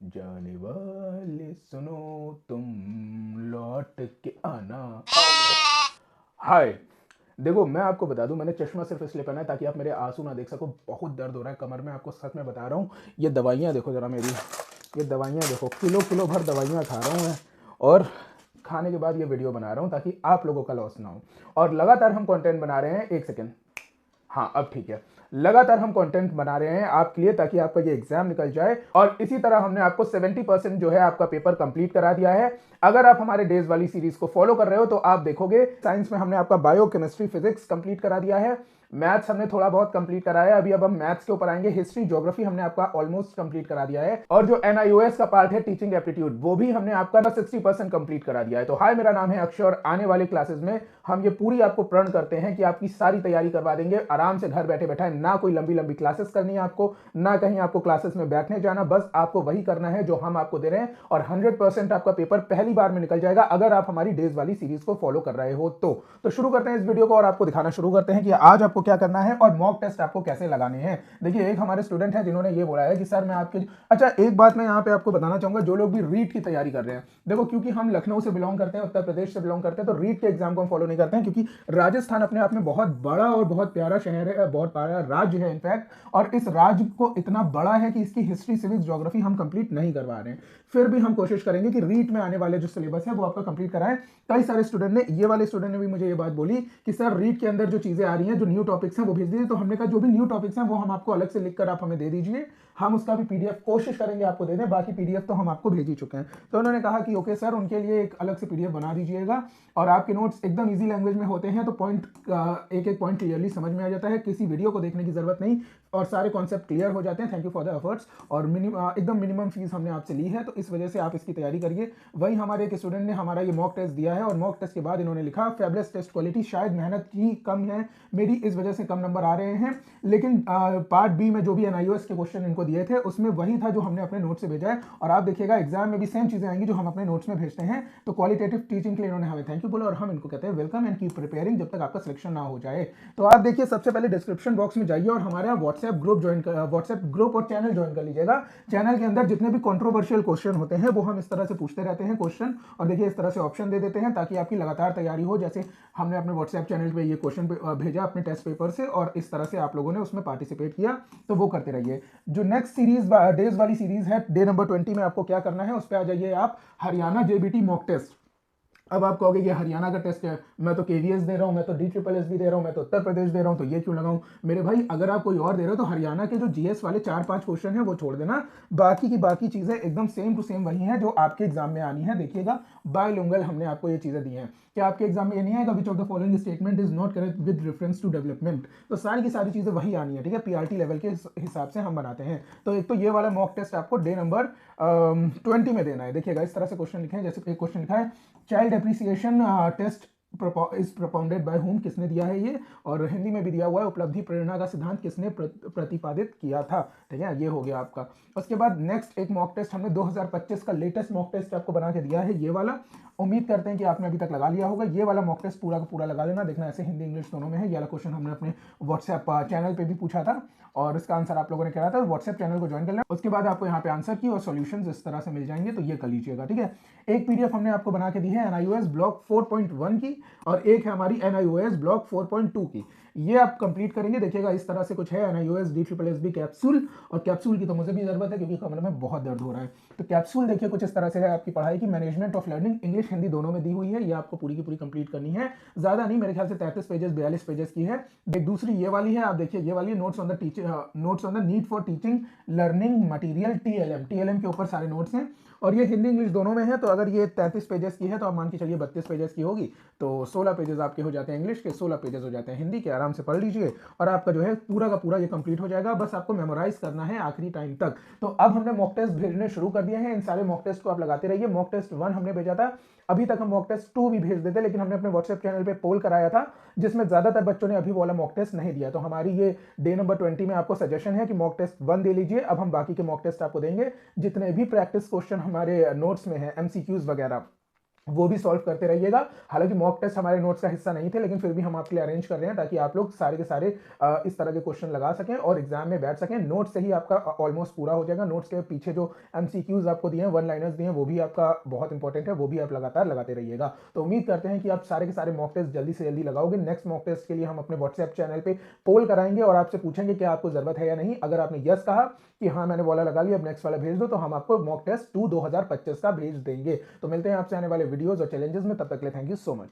जाने वाले सुनो तुम लौट के आना। हाय। देखो मैं आपको बता दूं, मैंने चश्मा सिर्फ इसलिए पहना है ताकि आप मेरे आंसू ना देख सको। बहुत दर्द हो रहा है कमर में, आपको सच में बता रहा हूँ। ये दवाइयाँ देखो जरा मेरी, ये दवाइयाँ देखो, किलो किलो भर दवाइयाँ खा रहा हूँ मैं। और खाने के बाद ये वीडियो बना रहा हूँ ताकि आप लोगों का लॉस ना हो। और लगातार हम कंटेंट बना रहे हैं। एक सेकेंड, हाँ अब ठीक है। लगातार हम कंटेंट बना रहे हैं आपके लिए ताकि आपका ये एग्जाम निकल जाए। और इसी तरह हमने आपको 70% जो है आपका पेपर कंप्लीट करा दिया है। अगर आप हमारे डेज वाली सीरीज को फॉलो कर रहे हो तो आप देखोगे साइंस में हमने आपका बायो केमिस्ट्री फिजिक्स कंप्लीट करा दिया है। मैथ्स हमने थोड़ा बहुत कंप्लीट कराया है। अभी अब हम मैथ्स के ऊपर आएंगे। हिस्ट्री ज्योग्राफी हमने आपका ऑलमोस्ट कंप्लीट करा दिया है। और जो एनआईओएस का पार्ट है टीचिंग एप्टीट्यूड, वो भी हमने आपका 60% कंप्लीट करा दिया है। तो हाय, मेरा नाम है अक्षय और आने वाले क्लासेस में हम ये पूरी आपको प्रण करते हैं कि आपकी सारी तैयारी करवा देंगे आराम से घर बैठे बैठे। ना कोई लंबी लंबी क्लासेस करनी है आपको, ना कहीं आपको क्लासेस में बैठने जाना। बस आपको वही करना है जो हम आपको दे रहे हैं और 100% आपका पेपर पहली बार में निकल जाएगा अगर आप हमारी डेज वाली सीरीज को फॉलो कर रहे हो तो शुरू करते हैं इस वीडियो को और आपको दिखाना शुरू करते हैं कि आज आपको क्या करना है और मॉक टेस्ट आपको कैसे लगाने हैं। देखिए, एक हमारे स्टूडेंट हैं जिन्होंने ये बोला है कि सर मैं आपके, अच्छा एक बात मैं यहाँ पे आपको बताना चाहूंगा, जो लोग भी रीट की तैयारी कर रहे हैं, देखो क्योंकि हम लखनऊ से बिलोंग करते हैं, उत्तर प्रदेश से बिलोंग करते हैं, तो रीट के एग्जाम को हम फॉलो नहीं करते हैं। क्योंकि राजस्थान अपने आप में बहुत बड़ा और बहुत प्यारा शहर है, बहुत प्यारा राज्य है इनफैक्ट। और इस राज्य को इतना बड़ा है कि इसकी हिस्ट्री सिविक्स ज्योग्राफी हम कंप्लीट नहीं करवा रहे हैं। फिर भी हम कोशिश करेंगे कि रीट में आने वाले जो सिलेबस है वो आपका कंप्लीट कराएं। कई सारे स्टूडेंट ने, ये वाले स्टूडेंट ने भी मुझे ये बात बोली कि सर रीट के अंदर जो चीजें आ रही हैं, जो न्यू टॉपिक्स हैं वो भेज दीजिए। तो हमने कहा जो भी न्यू टॉपिक्स हैं वो हम आपको अलग से लिखकर आप हमें दे दीजिए, हम उसका भी पीडीएफ कोशिश करेंगे आपको दे दें। बाकी पीडीएफ तो हम आपको भेज ही चुके हैं। तो उन्होंने कहा कि ओके सर, उनके लिए एक अलग से पीडीएफ बना दीजिएगा। और आपके नोट्स एकदम इजी लैंग्वेज में होते हैं, तो पॉइंट एक एक पॉइंट क्लियरली समझ में आ जाता है, किसी वीडियो को देखने की जरूरत नहीं और सारे कॉन्सेप्ट क्लियर हो जाते हैं। Thank you for the efforts. और एकदम मिनिमम फीस हमने आपसे ली है, तो इस वजह से आप इसकी तैयारी करिए। वही हमारे एक स्टूडेंट ने हमारा ये मॉक टेस्ट दिया है और मॉक टेस्ट के बाद इन्होंने लिखा फेबलेस टेस्ट क्वालिटी, शायद मेहनत ही कम है मेरी, इस वजह से कम नंबर आ रहे हैं। लेकिन पार्ट बी में जो भी एनआईओएस के क्वेश्चन इनको दिए थे उसमें वही था जो हमने अपने नोट से भेजा है। और आप देखिएगा एग्जाम में भी सेम चीजें आएंगी जो हम अपने नोट्स में भेजते हैं। तो क्वालिटेटिव टीचिंग के लिए इन्होंने हमें थैंक यू बोला और हम इनको कहते हैं वेलकम एंड कीप प्रिपेयरिंग जब तक आपका सिलेक्शन ना हो जाए। तो आप देखिए, सबसे पहले डिस्क्रिप्शन बॉक्स में जाइए और हमारा व्हाट्सएप ग्रुप ज्वाइन कर, व्हाट्सएप ग्रुप और चैनल ज्वाइन कर लीजिएगा। चैनल के अंदर जितने भी कंट्रोवर्शियल क्वेश्चन होते हैं वो हम इस तरह से पूछते रहते हैं क्वेश्चन, और देखिए इस तरह से ऑप्शन दे देते हैं ताकि आपकी लगातार तैयारी हो। जैसे हमने अपने व्हाट्सएप चैनल पे ये क्वेश्चन भेजा अपने टेस्ट पेपर से और इस तरह से आप लोगों ने उसमें पार्टिसिपेट किया, तो वो करते रहिए। जो नेक्स्ट सीरीज डेज वाली सीरीज है, डे नंबर 20 में आपको क्या करना है उस पर आ जाइए आप, हरियाणा जेबीटी मॉक टेस्ट। अब आप कहोगे ये हरियाणा का टेस्ट है, मैं तो केवीएस दे रहा हूं, मैं तो डी ट्रिपल एस भी दे रहा हूं, मैं तो उत्तर प्रदेश दे रहा हूं, तो ये क्यों लगाऊं। मेरे भाई, अगर आप कोई और दे रहे हो तो हरियाणा के जो जीएस वाले 4-5 क्वेश्चन है वो छोड़ देना। बाकी की बाकी चीजें एकदम सेम टू सेम वही हैं जो आपके एग्जाम में आनी है। देखिएगा बायलिंगुअल हमने आपको ये चीजें दी हैं। क्या आपके एग्जाम में ये नहीं आएगा which of the following statement is not correct with reference to development, तो सारी की सारी चीजें वही आनी है। ठीक है, पीआरटी लेवल के हिसाब से हम बनाते हैं। तो एक तो ये वाला मॉक टेस्ट आपको डे नंबर 20 में देना है। देखिएगा इस तरह से क्वेश्चन लिखे हैं, जैसे एक क्वेश्चन लिखा है child appreciation test is propounded by home, किसने दिया है ये, और हिंदी में भी दिया हुआ है उपलब्धि प्रेरणा का सिद्धांत किसने प्रतिपादित किया था। ठीक है, ये हो गया आपका। उसके बाद नेक्स्ट एक मॉक टेस्ट हमने 2025 का लेटेस्ट मॉक टेस्ट आपको बना के दिया है, ये वाला। उम्मीद करते हैं कि आपने अभी तक लगा लिया होगा। ये वाला मॉक टेस्ट पूरा का पूरा लगा लेना, देखना ऐसे हिंदी इंग्लिश दोनों में है। ये वाला क्वेश्चन हमने अपने व्हाट्सएप चैनल पे भी पूछा था और इसका आंसर आप लोगों ने कहा था। व्हाट्सएप चैनल को ज्वाइन कर लेना, उसके बाद आपको यहाँ पे आंसर की और सॉल्यूशंस इस तरह से मिल जाएंगे, तो ये कर लीजिएगा। ठीक है, एक पीडीएफ हमने आपको बना के दी है एनआईओएस ब्लॉक 4.1 की और एक है हमारी एनआईओएस ब्लॉक 4.2 की। ये आप कंप्लीट करेंगे। देखिएगा इस तरह से कुछ है NIOS D triple S B capsule, और कैप्सूल की तो मुझे भी जरूरत है क्योंकि कमर में बहुत दर्द हो रहा है। तो कैप्सूल देखिए कुछ इस तरह से है आपकी पढ़ाई की, management of learning, English Hindi दोनों में दी हुई है। ये आपको पूरी की पूरी कंप्लीट करनी है, ज्यादा नहीं, मेरे ख्याल से 33 पेजेस 42 पेजेस की है। एक दूसरी ये वाली है, आप देखिए ये वाली notes on the teacher, notes on the need for teaching learning material TLM, TLM के ऊपर सारे नोट्स हैं और ये हिंदी इंग्लिश दोनों में है। तो अगर ये 33 पेजेस की है तो आप मान के चलिए 32 पेजेस की होगी, तो 16 पेजेस आपके हो जाते हैं इंग्लिश के, 16 पेजेस हो जाते हैं हिंदी के। आराम से पढ़ लीजिए और आपका जो है पूरा का पूरा ये कंप्लीट हो जाएगा। बस आपको मेमोराइज करना है आखिरी टाइम तक। तो अब हमने मॉक टेस्ट भेजने शुरू कर दिए हैं। इन सारे मॉक टेस्ट को आप लगाते रहिए। मॉक टेस्ट 1 हमने भेजा था, अभी तक हम मॉक टेस्ट 2 भी भेज देते, लेकिन हमने अपने व्हाट्सएप चैनल पे पोल कराया था जिसमें ज्यादातर बच्चों ने अभी वाला मॉक टेस्ट नहीं दिया। तो हमारी ये डे नंबर 20 में आपको सजेशन है कि मॉक टेस्ट 1 दे लीजिए। अब हम बाकी के मॉक टेस्ट आपको देंगे जितने भी प्रैक्टिस क्वेश्चन हमारे नोट्स में है, एमसीक्यूज वगैरह, वो भी सॉल्व करते रहिएगा। हालांकि मॉक टेस्ट हमारे नोट्स का हिस्सा नहीं थे, लेकिन फिर भी हम आपके लिए अरेंज कर रहे हैं ताकि आप लोग सारे के सारे इस तरह के क्वेश्चन लगा सकें और एग्जाम में बैठ सकें। नोट्स से ही आपका ऑलमोस्ट पूरा हो जाएगा। नोट्स के पीछे जो एमसीक्यूज आपको दिए हैं, वन लाइनर्स दिए हैं, वो भी आपका बहुत इंपॉर्टेंट है, वो भी आप लगातार लगाते रहिएगा। तो उम्मीद करते हैं कि आप सारे के सारे मॉक टेस्ट जल्दी से जल्दी लगाओगे। नेक्स्ट मॉक टेस्ट के लिए हम अपने व्हाट्सएप चैनल पे पोल कराएंगे और आपसे पूछेंगे कि आपको जरूरत है या नहीं। अगर आपने यस कहा कि हाँ मैंने वाला लगा लिया, अब नेक्स्ट वाला भेज दो, तो हम आपको मॉक टेस्ट 2 2025 का भेज देंगे। तो मिलते हैं आपसे आने वाले वीडियोस और चैलेंजेस में, तब तक के लिए थैंक यू सो मच।